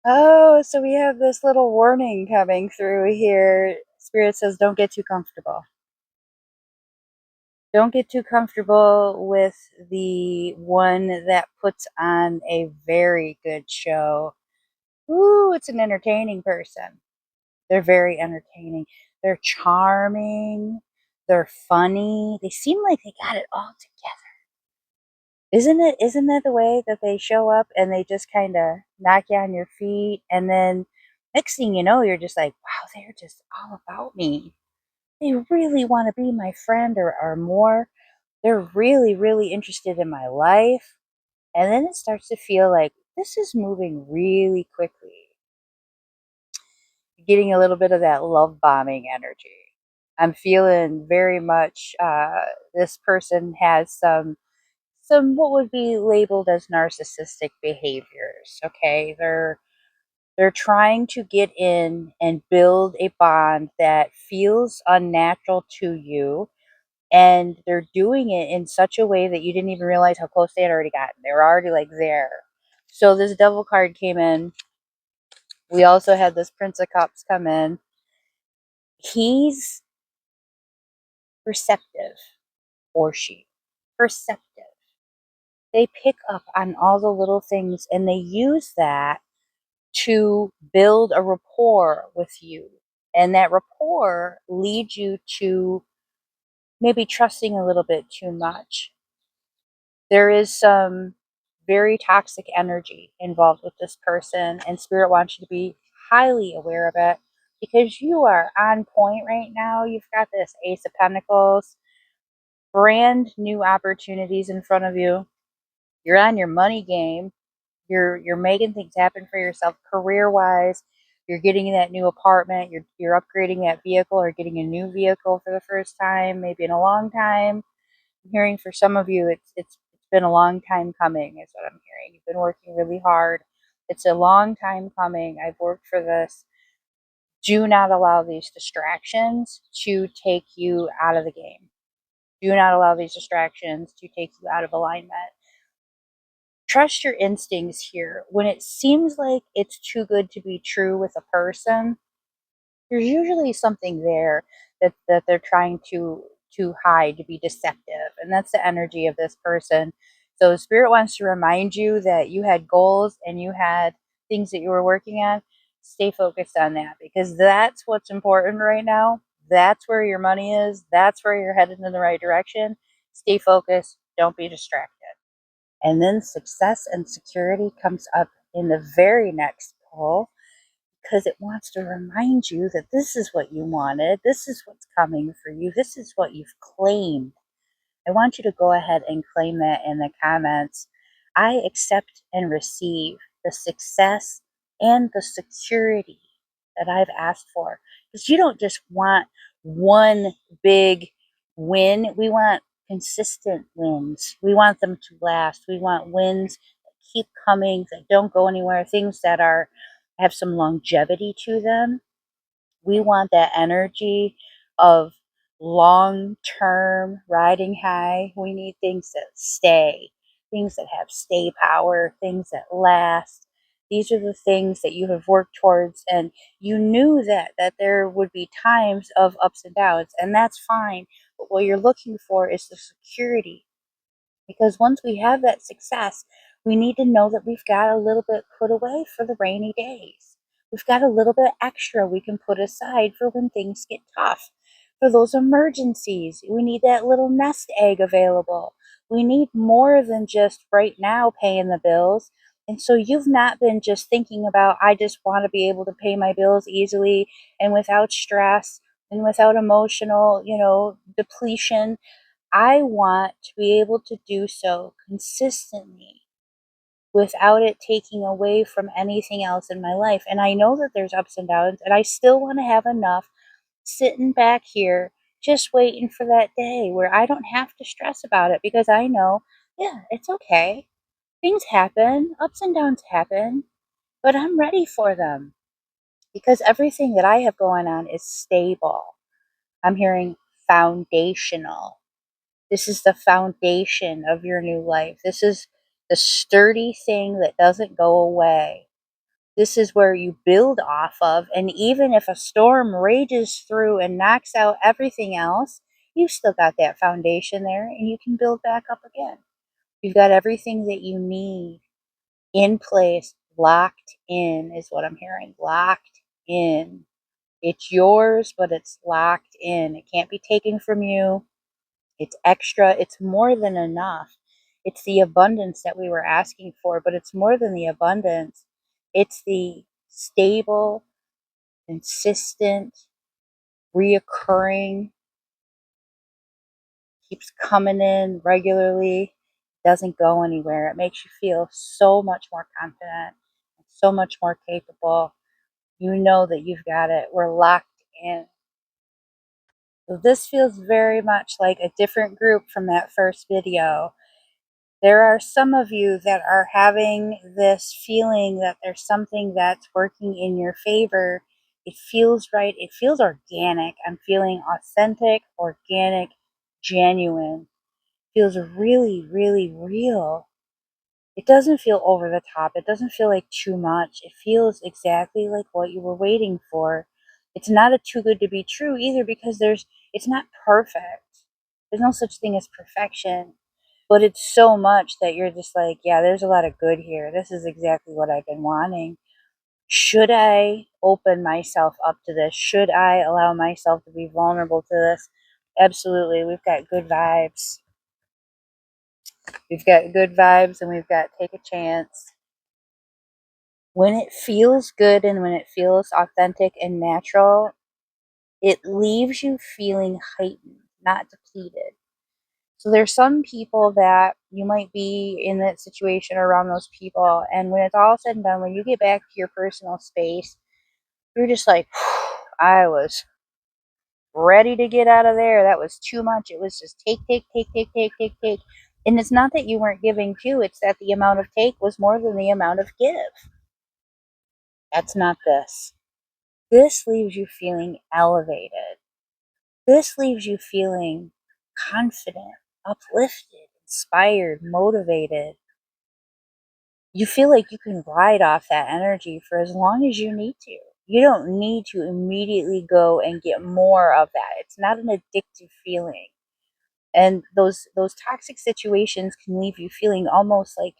Oh, so we have this little warning coming through here. Spirit says, don't get too comfortable. Don't get too comfortable with the one that puts on a very good show. Ooh, it's an entertaining person. They're very entertaining. They're charming. They're funny. They seem like they got it all together. Isn't that the way that they show up and they just kind of knock you on your feet, and then next thing you know, you're just like, wow, they're just all about me. They really want to be my friend, or more. They're really, really interested in my life. And then it starts to feel like this is moving really quickly. Getting a little bit of that love bombing energy. I'm feeling very much this person has some what would be labeled as narcissistic behaviors. Okay, they're trying to get in and build a bond that feels unnatural to you, and they're doing it in such a way that you didn't even realize how close they had already gotten. They were already like there. So this devil card came in. We also had this Prince of Cups come in. He's perceptive, or she perceptive. They pick up on all the little things and they use that to build a rapport with you. And that rapport leads you to maybe trusting a little bit too much. There is some very toxic energy involved with this person, and Spirit wants you to be highly aware of it because you are on point right now. You've got this Ace of Pentacles, brand new opportunities in front of you. You're on your money game. You're making things happen for yourself career wise. You're getting that new apartment. You're upgrading that vehicle or getting a new vehicle for the first time, maybe in a long time. I'm hearing for some of you, it's been a long time coming, is what I'm hearing. You've been working really hard. It's a long time coming. I've worked for this. Do not allow these distractions to take you out of the game. Do not allow these distractions to take you out of alignment. Trust your instincts here. When it seems like it's too good to be true with a person, there's usually something there that they're trying to hide, to be deceptive, and that's the energy of this person. So spirit wants to remind you that you had goals and you had things that you were working on. Stay focused on that because that's what's important right now. That's where your money is. That's where you're headed in the right direction. Stay focused. Don't be distracted. And then success and security comes up in the very next pull because it wants to remind you that this is what you wanted. This is what's coming for you. This is what you've claimed. I want you to go ahead and claim that in the comments. I accept and receive the success and the security that I've asked for. Because you don't just want one big win, we want consistent wins. We want them to last. We want wins that keep coming, that don't go anywhere, things that are have some longevity to them. We want that energy of long term riding high. We need things that stay, things that have stay power, things that last. These are the things that you have worked towards, and you knew that there would be times of ups and downs, and that's fine. But what you're looking for is the security, because once we have that success, we need to know that we've got a little bit put away for the rainy days. We've got a little bit extra we can put aside for when things get tough. For those emergencies, we need that little nest egg available. We need more than just right now paying the bills. And so you've not been just thinking about, I just want to be able to pay my bills easily and without stress and without emotional, depletion. I want to be able to do so consistently without it taking away from anything else in my life. And I know that there's ups and downs, and I still want to have enough sitting back here just waiting for that day where I don't have to stress about it because I know, yeah, it's okay. Things happen, ups and downs happen, but I'm ready for them because everything that I have going on is stable. I'm hearing foundational. This is the foundation of your new life. This is the sturdy thing that doesn't go away. This is where you build off of, and even if a storm rages through and knocks out everything else, you've still got that foundation there and you can build back up again. You've got everything that you need in place, locked in, is what I'm hearing. Locked in. It's yours, but it's locked in. It can't be taken from you. It's extra. It's more than enough. It's the abundance that we were asking for, but it's more than the abundance. It's the stable, consistent, reoccurring, keeps coming in regularly, doesn't go anywhere. It makes you feel so much more confident, so much more capable. You know that you've got it. We're locked in. So this feels very much like a different group from that first video. There are some of you that are having this feeling that there's something that's working in your favor. It feels right. It feels organic. I'm feeling authentic, organic, genuine. Feels really, really real. It doesn't feel over the top. It doesn't feel like too much. It feels exactly like what you were waiting for. It's not a too good to be true either, because it's not perfect. There's no such thing as perfection, but it's so much that you're just like, yeah, there's a lot of good here. This is exactly what I've been wanting. Should I open myself up to this? Should I allow myself to be vulnerable to this? Absolutely. We've got good vibes. We've got good vibes, and we've got take a chance. When it feels good and when it feels authentic and natural, it leaves you feeling heightened, not depleted. So there's some people that you might be in that situation around those people, and when it's all said and done, when you get back to your personal space, you're just like, I was ready to get out of there. That was too much. It was just take, take, take, take, take, take, take. And it's not that you weren't giving too, it's that the amount of take was more than the amount of give. That's not this. This leaves you feeling elevated. This leaves you feeling confident, uplifted, inspired, motivated. You feel like you can ride off that energy for as long as you need to. You don't need to immediately go and get more of that. It's not an addictive feeling. And those toxic situations can leave you feeling almost like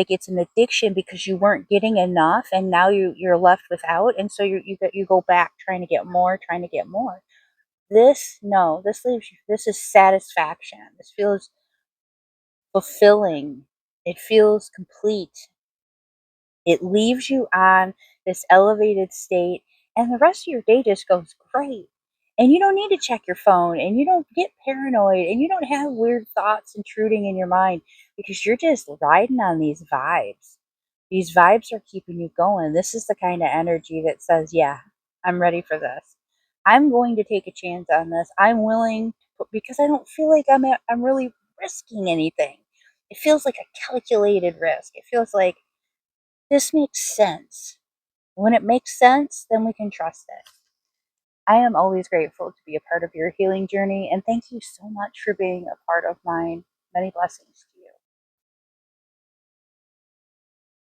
it's an addiction because you weren't getting enough, and now you're left without, and so you go back trying to get more, trying to get more. This, no, this leaves you, this is satisfaction. This feels fulfilling. It feels complete. It leaves you on this elevated state, and the rest of your day just goes great. And you don't need to check your phone, and you don't get paranoid, and you don't have weird thoughts intruding in your mind, because you're just riding on these vibes. These vibes are keeping you going. This is the kind of energy that says, yeah, I'm ready for this. I'm going to take a chance on this. I'm willing because I don't feel like I'm really risking anything. It feels like a calculated risk. It feels like this makes sense. When it makes sense, then we can trust it. I am always grateful to be a part of your healing journey, and thank you so much for being a part of mine. Many blessings.